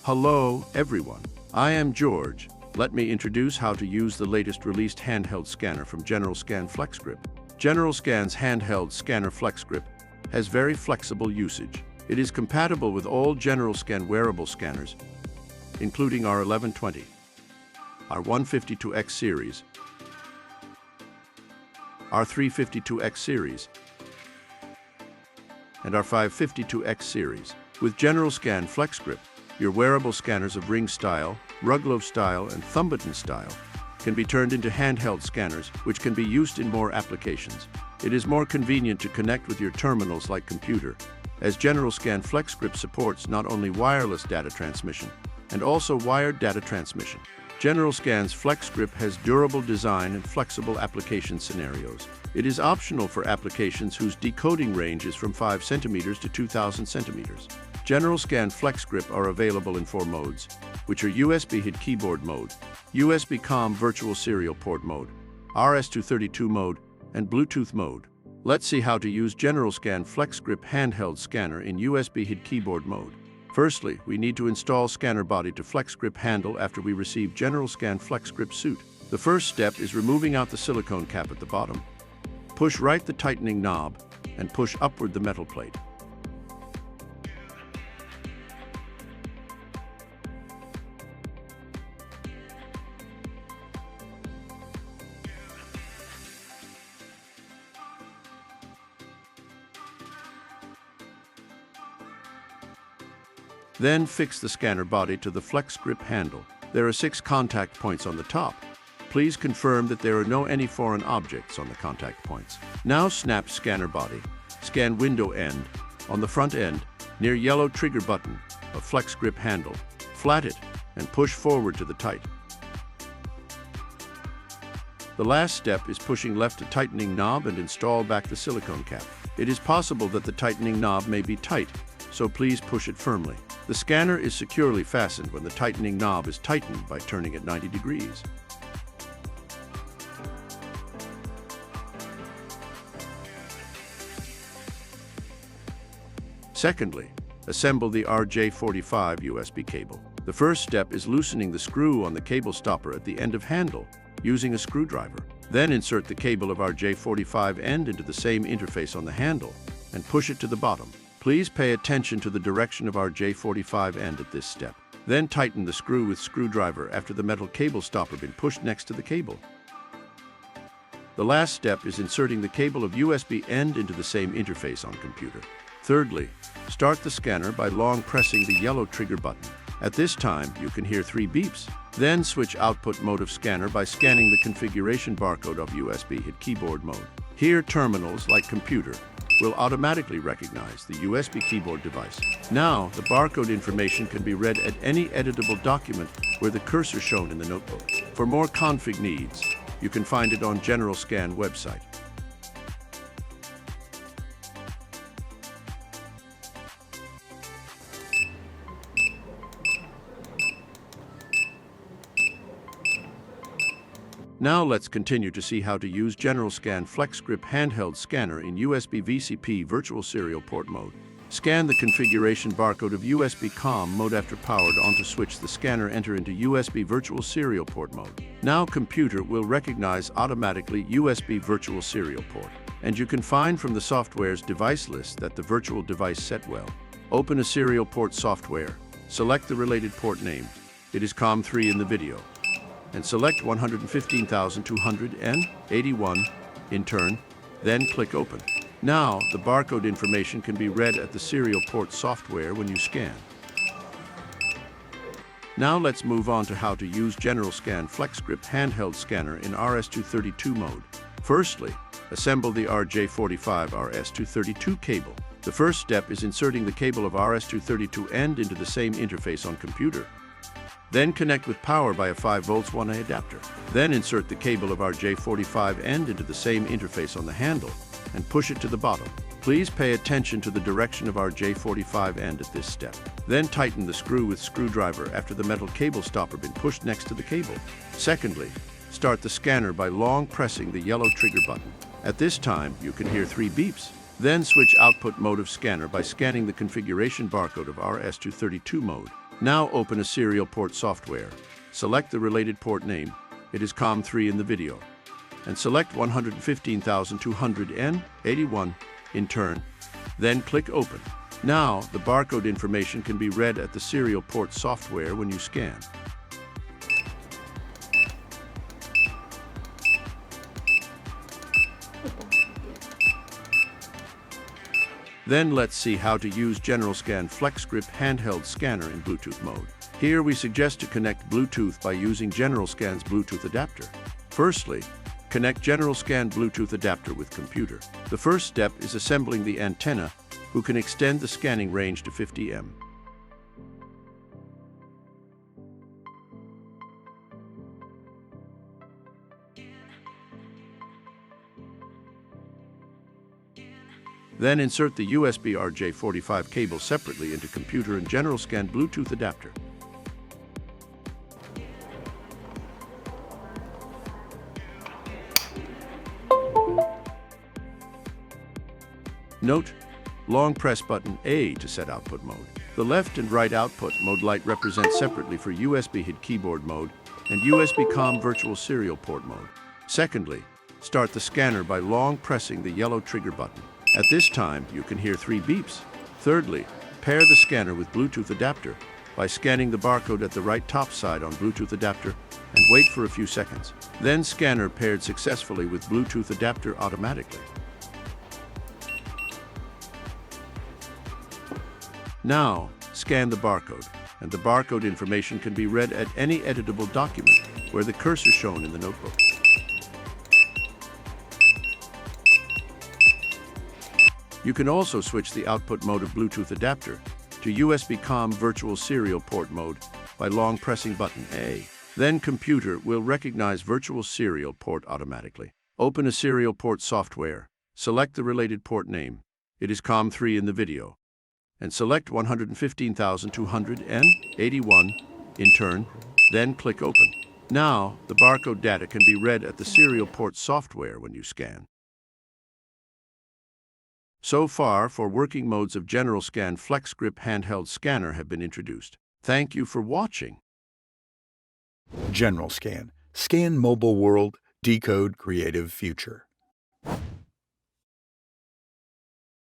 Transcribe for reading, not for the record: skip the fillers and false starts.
Hello, everyone. I am George. Let me introduce how to use the latest released handheld scanner from Generalscan Flexgrip. Generalscan's handheld scanner Flexgrip has very flexible usage. It is compatible with all Generalscan wearable scanners, including our 1120, our 152X series, our 352X series, and our 552X series. With Generalscan Flexgrip, your wearable scanners of ring style, rugglove style, and thumb button style can be turned into handheld scanners, which can be used in more applications. It is more convenient to connect with your terminals like computer, as Generalscan Flexgrip supports not only wireless data transmission, and also wired data transmission. Generalscan's Flexgrip has durable design and flexible application scenarios. It is optional for applications whose decoding range is from 5 centimeters to 2,000 centimeters. Generalscan Flexgrip are available in 4 modes, which are USB HID keyboard mode, USB COM virtual serial port mode, RS-232 mode, and Bluetooth mode. Let's see how to use Generalscan Flexgrip handheld scanner in USB HID keyboard mode. Firstly, we need to install scanner body to Flexgrip handle after we receive Generalscan Flexgrip suit. The first step is removing out the silicone cap at the bottom. Push right the tightening knob and push upward the metal plate. Then fix the scanner body to the Flexgrip handle. There are 6 contact points on the top. Please confirm that there are no any foreign objects on the contact points. Now snap scanner body. Scan window end. On the front end, near yellow trigger button of Flexgrip handle, flat it and push forward to the tight. The last step is pushing left the tightening knob and install back the silicone cap. It is possible that the tightening knob may be tight, so please push it firmly. The scanner is securely fastened when the tightening knob is tightened by turning it 90 degrees. Secondly, assemble the RJ45 USB cable. The first step is loosening the screw on the cable stopper at the end of handle using a screwdriver. Then insert the cable of RJ45 end into the same interface on the handle and push it to the bottom. Please pay attention to the direction of RJ45 end at this step. Then tighten the screw with screwdriver after the metal cable stopper been pushed next to the cable. The last step is inserting the cable of USB end into the same interface on computer. Thirdly, start the scanner by long pressing the yellow trigger button. At this time, you can hear 3 beeps. Then switch output mode of scanner by scanning the configuration barcode of USB HID keyboard mode. Here, terminals like computer will automatically recognize the USB keyboard device. Now, the barcode information can be read at any editable document where the cursor shown in the notebook. For more config needs, you can find it on Generalscan website. Now let's continue to see how to use Generalscan Flexgrip handheld scanner in USB VCP virtual serial port mode. Scan the configuration barcode of USB COM mode after powered on to switch the scanner enter into USB virtual serial port mode. Now computer will recognize automatically USB virtual serial port, and you can find from the software's device list that the virtual device set well. Open a serial port software, select the related port name. It is COM3 in the video, and select 115,281 in turn, then click Open. Now, the barcode information can be read at the serial port software when you scan. Now let's move on to how to use Generalscan Flexgrip handheld scanner in RS-232 mode. Firstly, assemble the RJ45 RS-232 cable. The first step is inserting the cable of RS-232 end into the same interface on computer. Then connect with power by a 5 volts 1A adapter. Then insert the cable of RJ45 end into the same interface on the handle and push it to the bottom. Please pay attention to the direction of RJ45 end at this step. Then tighten the screw with screwdriver after the metal cable stopper been pushed next to the cable. Secondly, start the scanner by long pressing the yellow trigger button. At this time, you can hear 3 beeps. Then switch output mode of scanner by scanning the configuration barcode of RS-232 mode. Now open a serial port software. Select the related port name. It is COM3 in the video. And select 115,200N81 in turn. Then click Open. Now, the barcode information can be read at the serial port software when you scan. Then let's see how to use Generalscan Flexgrip handheld scanner in Bluetooth mode. Here we suggest to connect Bluetooth by using Generalscan's Bluetooth adapter. Firstly, connect Generalscan Bluetooth adapter with computer. The first step is assembling the antenna, who can extend the scanning range to 50 m. Then insert the USB RJ45 cable separately into computer and Generalscan Bluetooth adapter. Note, long press button A to set output mode. The left and right output mode light represent separately for USB HID keyboard mode and USB COM virtual serial port mode. Secondly, start the scanner by long pressing the yellow trigger button. At this time, you can hear 3 beeps. Thirdly, pair the scanner with Bluetooth adapter by scanning the barcode at the right top side on Bluetooth adapter and wait for a few seconds. Then scanner paired successfully with Bluetooth adapter automatically. Now, scan the barcode, and the barcode information can be read at any editable document where the cursor shown in the notebook. You can also switch the output mode of Bluetooth adapter to USB COM virtual serial port mode by long pressing button A. Then computer will recognize virtual serial port automatically. Open a serial port software, select the related port name. It is COM3 in the video. And select 115,200N81 in turn, then click Open. Now, the barcode data can be read at the serial port software when you scan. So far, 4 working modes of Generalscan Flexgrip handheld scanner have been introduced. Thank you for watching. Generalscan. Scan mobile world, decode creative future.